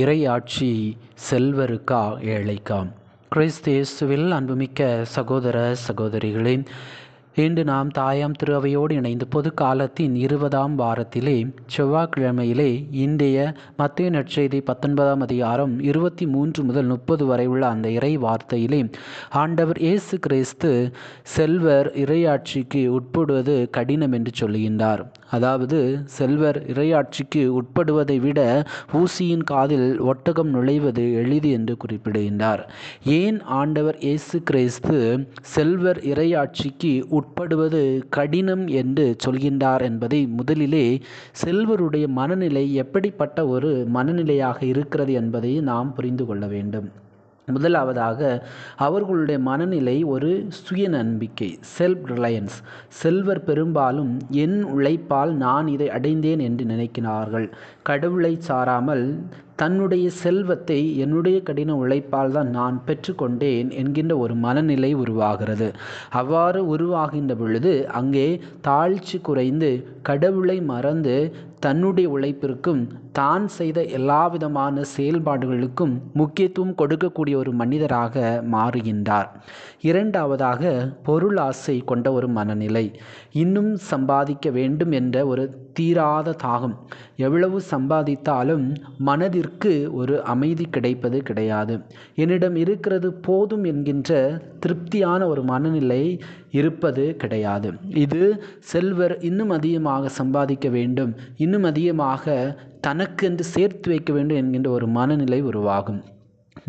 இறையாட்சி செல்வருக்கா ஏழைக்கா? கிறிஸ்து இயேசுவில் அன்புமிக்க சகோதர சகோதரிகளே, இன்று நாம் தாயாம் திரு அவையோடு இணைந்து பொது காலத்தின் 20ஆம் வாரத்திலே செவ்வாய்க்கிழமையிலே இன்றைய மத்தேயு நற்செய்தி 19ஆம் அதிகாரம் 23 முதல் 30 வரை உள்ள அந்த இறை வார்த்தையிலே ஆண்டவர் இயேசு கிறிஸ்து செல்வர் இறையாட்சிக்கு உட்படுவது கடினம் என்று சொல்லுகின்றார். அதாவது செல்வர் இறையாட்சிக்கு உட்படுவதை விட ஊசியின் காதில் ஒட்டகம் நுழைவது எளிது என்று குறிப்பிடுகின்றார். ஏன் ஆண்டவர் இயேசு கிறிஸ்து செல்வர் இறையாட்சிக்கு உட்படுவது கடினம் என்று சொல்கின்றார் என்பதை முதலிலே செல்வருடைய மனநிலை எப்படிப்பட்ட ஒரு மனநிலையாக இருக்கிறது என்பதை நாம் புரிந்து கொள்ள வேண்டும். முதலாவதாக அவர்களுடைய மனநிலை ஒரு சுய நம்பிக்கை, செல்ஃப் ரிலையன்ஸ். செல்வர் பெரும்பாலும் என் உழைப்பால் நான் இதை அடைந்தேன் என்று நினைக்கிறார்கள். கடவுளை சாராமல் தன்னுடைய செல்வத்தை என்னுடைய கடின உழைப்பால் தான் நான் பெற்றுக்கொண்டேன் என்கின்ற ஒரு மனநிலை உருவாகிறது. அவ்வாறு உருவாகின்ற பொழுது அங்கே தாழ்ச்சி குறைந்து கடவுளை மறந்து தன்னுடைய உழைப்பிற்கும் தான் செய்த எல்லா விதமான செயல்பாடுகளுக்கும் முக்கியத்துவம் கொடுக்கக்கூடிய ஒரு மனிதராக மாறுகின்றார். இரண்டாவதாக பொருளாசை கொண்ட ஒரு மனநிலை. இன்னும் சம்பாதிக்க வேண்டும் என்ற ஒரு தீராத தாகம். எவ்வளவு சம்பாதித்தாலும் மனதிற்கு ஒரு அமைதி கிடைப்பது கிடையாது. என்னிடம் இருக்கிறது போதும் என்கின்ற திருப்தியான ஒரு மனநிலை இருப்பது கிடையாது. இது செல்வர் இன்னும் அதிகமாக சம்பாதிக்க வேண்டும், இன்னும் அதிகமாக தனக்கென்று சேர்த்து வைக்க வேண்டும் என்கின்ற ஒரு மனநிலை உருவாகும்.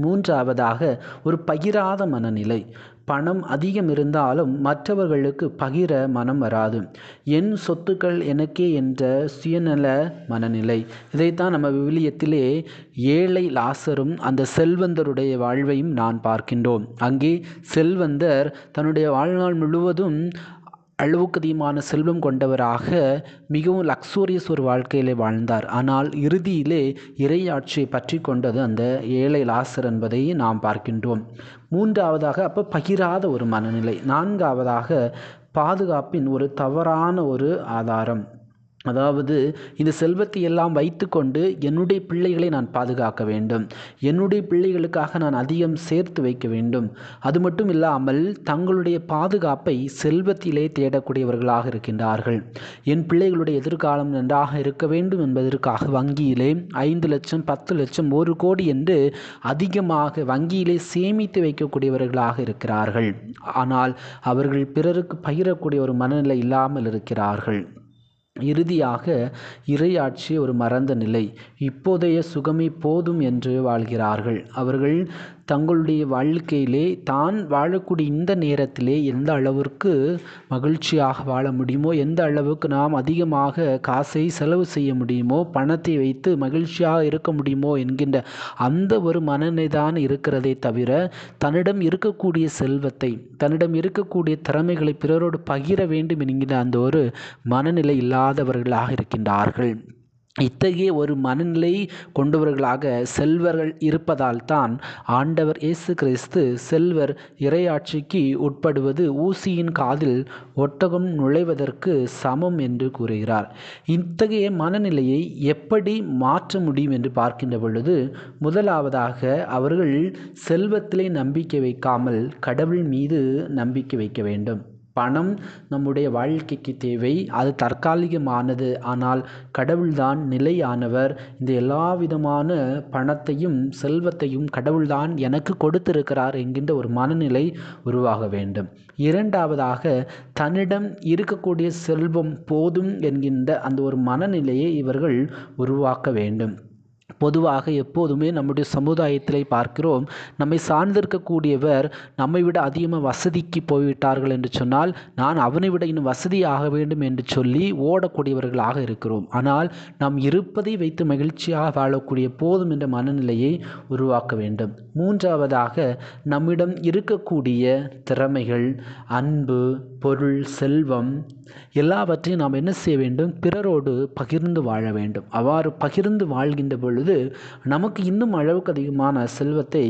மூன்றாவதாக ஒரு பகிராத மனநிலை. பணம் அதிகம் இருந்தாலும் மற்றவர்களுக்கு பகிர மனம் வராது. என் சொத்துக்கள் எனக்கே என்ற சுயநல மனநிலை. இதைத்தான் நம்ம விவிலியத்திலே ஏழை லாசரும் அந்த செல்வந்தருடைய வாழ்வையும் நான் பார்க்கின்றோம். அங்கே செல்வந்தர் தன்னுடைய வாழ்நாள் முழுவதும் அளவுக்கு அதிகமான செல்வம் கொண்டவராக மிகவும் லக்ஸூரியஸ் ஒரு வாழ்க்கையிலே வாழ்ந்தார். ஆனால் இறுதியிலே இறையாட்சியை பற்றி கொண்டது அந்த ஏழை லாசர் என்பதை நாம் பார்க்கின்றோம். மூன்றாவதாக பகிராத ஒரு மனநிலை. நான்காவதாக பாதுகாப்பின் ஒரு தவறான ஒரு ஆதாரம். அதாவது இந்த செல்வத்தை எல்லாம் வைத்து கொண்டு என்னுடைய பிள்ளைகளை நான் பாதுகாக்க வேண்டும், என்னுடைய பிள்ளைகளுக்காக நான் அதிகம் சேர்த்து வைக்க வேண்டும். அது மட்டும் இல்லாமல் தங்களுடைய பாதுகாப்பை செல்வத்திலே தேடக்கூடியவர்களாக இருக்கின்றார்கள். என் பிள்ளைகளுடைய எதிர்காலம் நன்றாக இருக்க வேண்டும் என்பதற்காக வங்கியிலே 5 லட்சம் 10 லட்சம் 1 கோடி என்று அதிகமாக வங்கியிலே சேமித்து வைக்கக்கூடியவர்களாக இருக்கிறார்கள். ஆனால் அவர்கள் பிறருக்கு பகிரக்கூடிய ஒரு மனநிலை இல்லாமல் இருக்கிறார்கள். இறுதியாக இறையாட்சி ஒரு மறந்த நிலை. இப்போதைய சுகமே போதும் என்று வாழ்கிறார்கள். அவர்கள் தங்களுடைய வாழ்க்கையிலே தான் வாழக்கூடிய இந்த நேரத்திலே எந்த அளவிற்கு மகிழ்ச்சியாக வாழ முடியுமோ, எந்த அளவுக்கு நாம் அதிகமாக காசை செலவு செய்ய முடியுமோ, பணத்தை வைத்து மகிழ்ச்சியாக இருக்க முடியுமோ என்கின்ற அந்த ஒரு மனநிலைதான் இருக்கிறதே தவிர தன்னிடம் இருக்கக்கூடிய செல்வத்தை, தன்னிடம் இருக்கக்கூடிய திறமைகளை பிறரோடு பகிர வேண்டும் என்கிற அந்த ஒரு மனநிலை இல்லாதவர்களாக இருக்கின்றார்கள். இத்தகைய ஒரு மனநிலை கொண்டவர்களாக செல்வர்கள் இருப்பதால் தான் ஆண்டவர் இயேசு கிறிஸ்து செல்வர் இறையாட்சிக்கு உட்படுவது ஊசியின் காதில் ஒட்டகம் நுழைவதற்கு சமம் என்று கூறுகிறார். இத்தகைய மனநிலையை எப்படி மாற்ற முடியும் என்று பார்க்கின்ற பொழுது, முதலாவதாக அவர்கள் செல்வத்திலே நம்பிக்கை வைக்காமல் கடவுள் மீது நம்பிக்கை வைக்க வேண்டும். பணம் நம்முடைய வாழ்க்கைக்கு தேவை, அது தற்காலிகமானது. ஆனால் கடவுள்தான் நிலையானவர். இந்த எல்லா விதமான பணத்தையும் செல்வத்தையும் கடவுள்தான் எனக்கு கொடுத்திருக்கிறார் என்கின்ற ஒரு மனநிலை உருவாக வேண்டும். இரண்டாவதாக தன்னிடம் இருக்கக்கூடிய செல்வம் போதும் என்கின்ற அந்த ஒரு மனநிலையை இவர்கள் உருவாக்க வேண்டும். பொதுவாக எப்போதுமே நம்முடைய சமுதாயத்திலே பார்க்கிறோம், நம்மை சார்ந்திருக்கக்கூடியவர் நம்மை விட அதிகமாக வசதிக்கு போய்விட்டார்கள் என்று சொன்னால் நான் அவனை விட இன்னும் வசதியாக வேண்டும் என்று சொல்லி ஓடக்கூடியவர்களாக இருக்கிறோம். ஆனால் நாம் இருப்பதை வைத்து மகிழ்ச்சியாக வாழக்கூடிய போதும் என்ற மனநிலையை உருவாக்க வேண்டும். மூன்றாவதாக நம்மிடம் இருக்கக்கூடிய திறமைகள், அன்பு, பொருள், செல்வம் எல்லாவற்றையும் நாம் என்ன செய்ய வேண்டும்? பிறரோடு பகிர்ந்து வாழ வேண்டும். அவ்வாறு பகிர்ந்து வாழ்கின்ற பொழுது பொழுது நமக்கு இன்னும் அளவுக்கு அதிகமான செல்வத்தை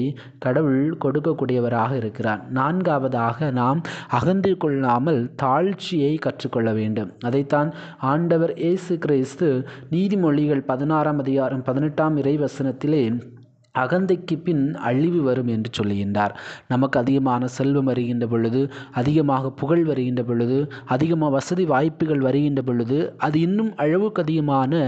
கடவுள் கொடுக்கக்கூடியவராக இருக்கிறார். நான்காவதாக நாம் அகந்தை கொள்ளாமல் தாழ்ச்சியை கற்றுக்கொள்ள வேண்டும். அதைத்தான் ஆண்டவர் இயேசு கிறிஸ்து நீதிமொழிகள் 16ஆம் அதிகாரம் 18ஆம் இறைவசனத்திலே அகந்தைக்கு பின் அழிவு வரும் என்று சொல்லுகின்றார். நமக்கு அதிகமான செல்வம் வருகின்ற பொழுது, அதிகமாக புகழ் வருகின்ற பொழுது, அதிகமாக வசதி வாய்ப்புகள் வருகின்ற பொழுது அது இன்னும் அளவுக்கு அதிகமான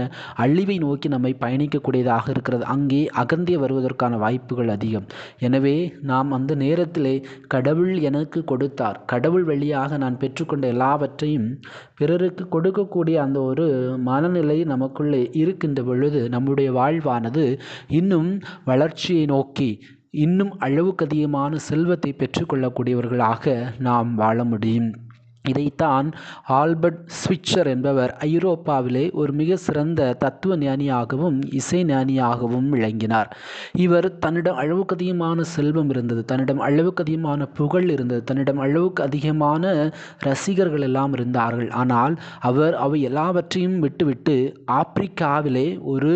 அழிவை நோக்கி நம்மை பயணிக்கக்கூடியதாக இருக்கிறது. அங்கே அகந்தை வருவதற்கான வாய்ப்புகள் அதிகம். எனவே நாம் அந்த நேரத்திலே கடவுள் எனக்கு கொடுத்தார், கடவுள் வழியாக நான் பெற்றுக்கொண்ட எல்லாவற்றையும் பிறருக்கு கொடுக்கக்கூடிய அந்த ஒரு மனநிலை நமக்குள்ளே இருக்கின்ற பொழுது நம்முடைய வாழ்வானது இன்னும் வளர்ச்சியை நோக்கி இன்னும் அளவுக்கு அதிகமான செல்வத்தை பெற்றுக்கொள்ளக்கூடியவர்களாக நாம் வாழ முடியும். இதைத்தான் ஆல்பர்ட் ஸ்விட்சர் என்பவர் ஐரோப்பாவிலே ஒரு மிக சிறந்த தத்துவ ஞானியாகவும் இசை ஞானியாகவும் விளங்கினார். இவர் தன்னிடம் அளவுக்கு அதிகமான செல்வம் இருந்தது, தன்னிடம் அளவுக்கு அதிகமான புகழ் இருந்தது, தன்னிடம் அளவுக்கு அதிகமான ரசிகர்கள் எல்லாம் இருந்தார்கள். ஆனால் அவர் அவை எல்லாவற்றையும் விட்டுவிட்டு ஆப்பிரிக்காவிலே ஒரு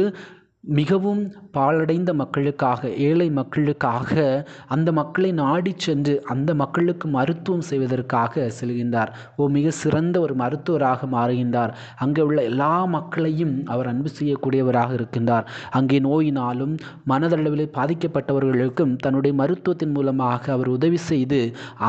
மிகவும் பாழடைந்த மக்களுக்காக, ஏழை மக்களுக்காக, அந்த மக்களை நாடி சென்று அந்த மக்களுக்கு மருத்துவம் செய்வதற்காக செல்கின்றார். மிக சிறந்த ஒரு மருத்துவராக மாறுகின்றார். அங்கே உள்ள எல்லா மக்களையும் அவர் அன்பு செய்யக்கூடியவராக இருக்கின்றார். அங்கே நோயினாலும் மனதளவில் பாதிக்கப்பட்டவர்களுக்கும் தன்னுடைய மருத்துவத்தின் மூலமாக அவர் உதவி செய்து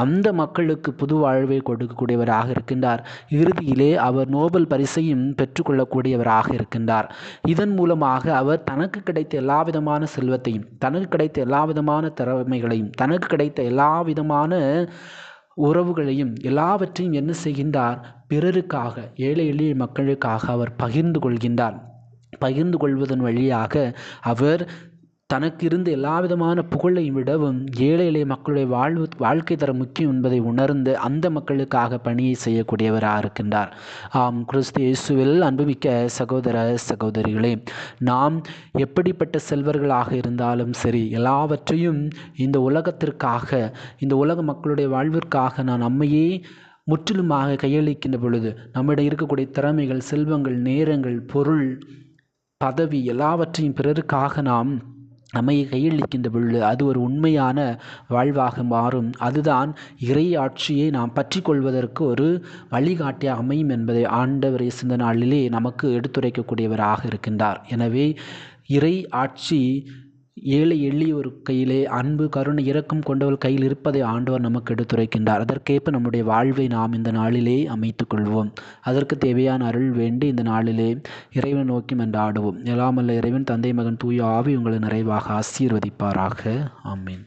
அந்த மக்களுக்கு புது வாழ்வை கொடுக்கக்கூடியவராக இருக்கின்றார். இறுதியிலே அவர் நோபல் பரிசையும் பெற்றுக்கொள்ளக்கூடியவராக இருக்கின்றார். இதன் மூலமாக அவர் தனக்கு கிடைத்த எல்லா விதமான செல்வத்தையும், தனக்கு கிடைத்த எல்லா விதமான திறமைகளையும், தனக்கு கிடைத்த எல்லா விதமான உறவுகளையும் எல்லாவற்றையும் என்ன செய்கின்றார்? பிறருக்காக, ஏழை எளிய மக்களுக்காக அவர் பகிர்ந்து கொள்கின்றார். பகிர்ந்து கொள்வதன் வழியாக அவர் தனக்கு இருந்த எல்லா விதமான புகழை விடவும் ஏழை எளிய மக்களுடைய வாழ்க்கை தரம் முக்கியம் என்பதை உணர்ந்து அந்த மக்களுக்காக பணியை செய்யக்கூடியவராக இருக்கின்றார். கிறிஸ்து இயேசுவில் அன்புமிக்க சகோதர சகோதரிகளே, நாம் எப்படிப்பட்ட செல்வர்களாக இருந்தாலும் சரி, எல்லாவற்றையும் இந்த உலகத்திற்காக, இந்த உலக மக்களுடைய வாழ்விற்காக நான் நம்மையே முற்றிலுமாக கையளிக்கின்ற பொழுது நம்மிடம் இருக்கக்கூடிய திறமைகள், செல்வங்கள், நேரங்கள், பொருள், பதவி எல்லாவற்றையும் பிறருக்காக நாம் நம்மை கையளிக்கின்ற பொழுது அது ஒரு உண்மையான வாழ்வாக மாறும். அதுதான் இறை ஆட்சியை நாம் பற்றி கொள்வதற்கு ஒரு வழிகாட்டியாக அமையும் என்பதை ஆண்டவர் இந்த நாளிலே நமக்கு எடுத்துரைக்கக்கூடியவராக இருக்கின்றார். எனவே இறை ஆட்சி ஏழை எளியோர் கையிலே, அன்பு, கருணை, இரக்கம் கொண்டவள் கையில் இருப்பதை ஆண்டவர் நமக்கு எடுத்துரைக்கின்றார். அதற்கேற்ப நம்முடைய வாழ்வை நாம் இந்த நாளிலே அமைத்து கொள்வோம். அதற்கு தேவையான அருள் வேண்டி இந்த நாளிலே இறைவன் நோக்கி மன்றாடுவோம். எல்லாமல்ல இறைவன், தந்தை, மகன், தூய ஆவி உங்களை நிறைவாக ஆசீர்வதிப்பாராக. ஆமீன்.